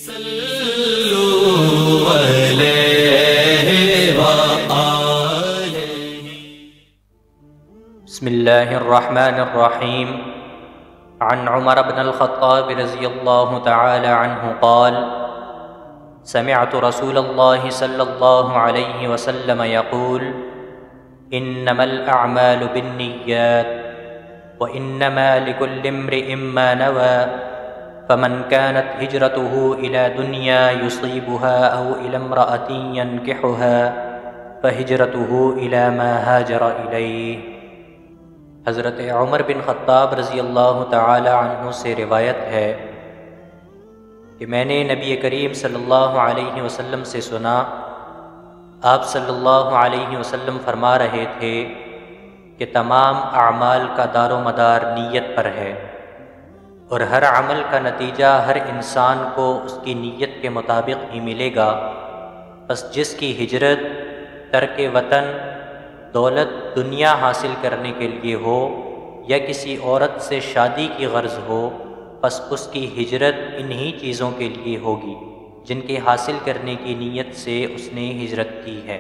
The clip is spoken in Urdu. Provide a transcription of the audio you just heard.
صلوا عليه وآله. بسم الله الرحمن الرحيم. عن عمر بن الخطاب رضي الله تعالى عنه قال: سمعت رسول الله صلى الله عليه وسلم يقول: إنما الأعمال بالنيات وإنما لكل امرئ ما نوى، فمن كانت هجرته إلى دنيا يصيبها أو إلى امرأة ينكحها فهجرته إلى ما هاجر إليه. حضرت عمر بن خطاب رضی اللہ تعالی عنہ سے روایت ہے کہ میں نے نبی کریم صلی اللہ علیہ وسلم سے سنا، آپ صلی اللہ علیہ وسلم فرما رہے تھے کہ تمام اعمال کا دار و مدار نیت پر ہے، اور ہر عمل کا نتیجہ ہر انسان کو اس کی نیت کے مطابق ہی ملے گا۔ بس جس کی ہجرت ترک وطن، دولت، دنیا حاصل کرنے کے لیے ہو یا کسی عورت سے شادی کی غرض ہو، بس اس کی ہجرت انہی چیزوں کے لیے ہوگی جن کے حاصل کرنے کی نیت سے اس نے ہجرت کی ہے۔